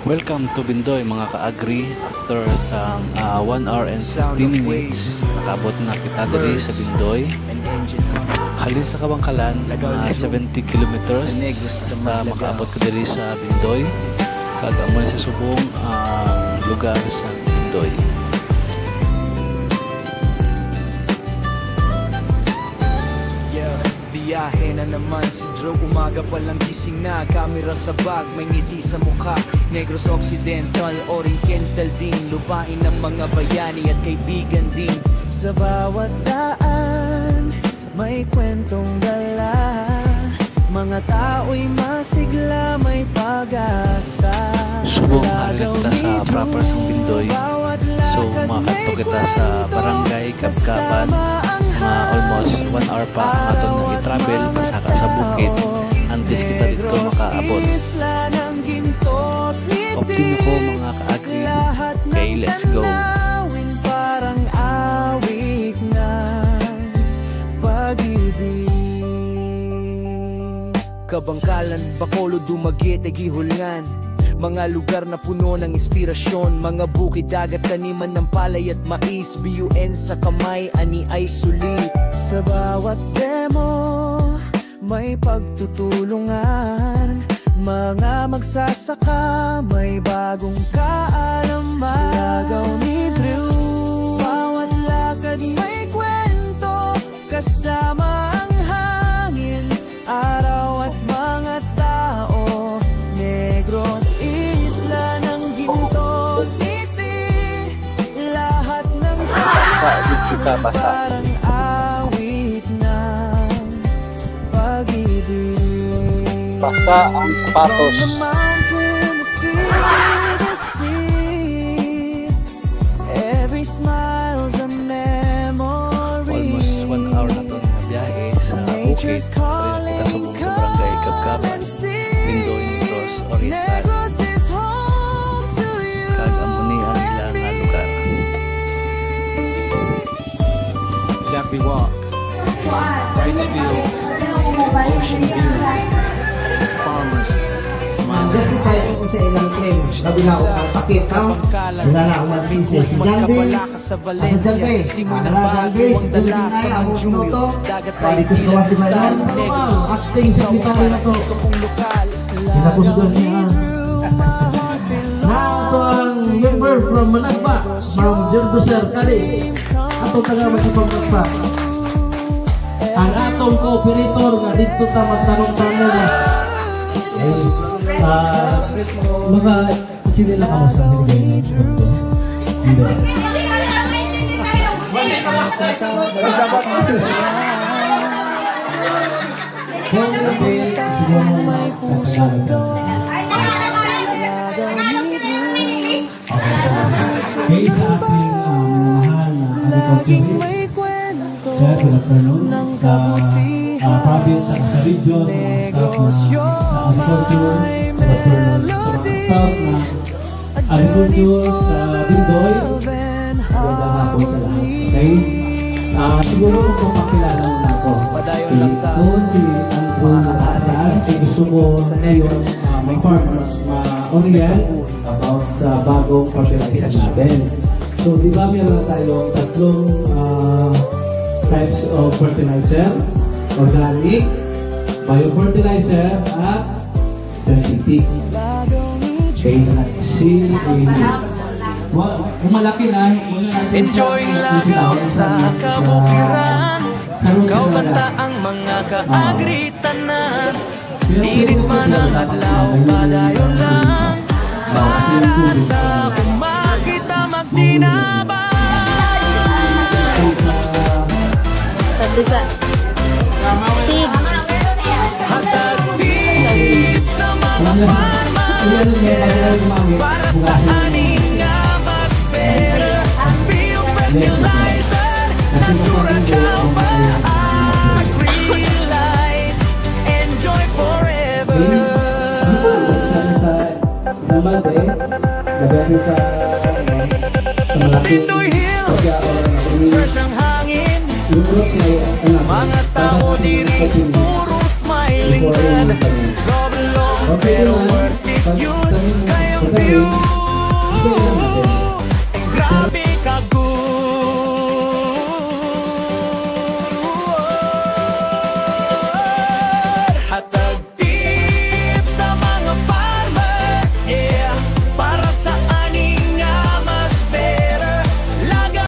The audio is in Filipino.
Welcome to Bindoy mga ka-agri. After sa 1 hour and 15 minutes, nakabot na kita diri sa Bindoy. Halin sa Kabangkalan, 70 kilometers hasta makaabot ka diri sa Bindoy. Kagamo na sa subong lugar sa Bindoy. Biyahe na naman si Drew, umaga palang gising na. Kamera sa bag, may ngiti sa mukha. Negros Occidental, Oriental din. Lupain ng mga bayani at kaibigan din. Sa bawat daan, may kwentong dala. Mga tao'y masigla, may pag-asa. Subong halin kita sa proper sang Bindoy. So makato kita sa barangay Kapkapan. Almost 1 hour pa aton nga i-travel pasaka sa bukid antes kita dito makaabot. Optimo ko mga ka-agri. Okay, let's go. Parang awit ng pag-ibig. Kabangkalan, Bacolod, Dumaguete, Gihulngan. Mga lugar na puno ng inspirasyon. Mga bukid, dagat, taniman ng palay at mais. BUN sa kamay, ani ay sulit. Sa bawat demo, may pagtutulungan. Mga magsasaka, may bagong kaalaman. Lagaw ni Drew, bawat lakad may kwento. Kasama ang hangin, araw at mga tao. Negros parang awit ng pag-ibig. Basa ang sapatos. Every smile's a memory. Almost 1 hour na ito na biyahe sa bukid. Kita subong sa barangay Kapkapan, Bindoy, Negros Oriental. Kagamunihan nila nga lugar. We walk, rice fields, ocean view, farmers, smiling. Justify ko sa ilang claim. Sabi na ako pakit ka. Wala na akong matisip. Si Jambi, ako Jambi. Jambi, dala sa mga Julio. Balik ko sa si Manon. Acting sa pitari na to. Pinapusdoon niya. Now, ang member from Managba, from Jerduser, Cadiz. Ato taga magpapagpa. Ang atong cooperator nga dito ta magtanong-tanong na. Mga sinila ka mo sa binigay ng dito. May pusot ko. Okay, sa ating mahal na agriculturist, sir, good afternoon sa province, sa region, staff na sa agriculture, good afternoon sa mga staff na agriculture sa Bindoy, magandang hapon sa lahat. Okay? Siguro kung makilala mo na ako. Ito si Andrew Nakasar. Gusto ko ngayon mag-farmers ma-orient about sa bagong fertilizer natin. So, di ba meron tayong tatlong types of fertilizer? Organic, biofertilizer, at synthetic. Okay, kung malaki na, enjoy lang sa kabukiran. Kau banta ang mga kaagri-tanan. Init man ang adlaw, padayon lang. Para sa umakita magtinabang. Tapos sa seeds. Hatag tips sa mga farmer. Para sa aning nga mas pera. Biofertilizer, natural ka ba? Agri-life, enjoy forever. Sa Mante, nagabi sa malaking Bindoy Hills, fresh ang hangin. Mga tao diri, puro smiling. Trouble over, pero worth it yun. Kayang okay, stay lang natin. Grabe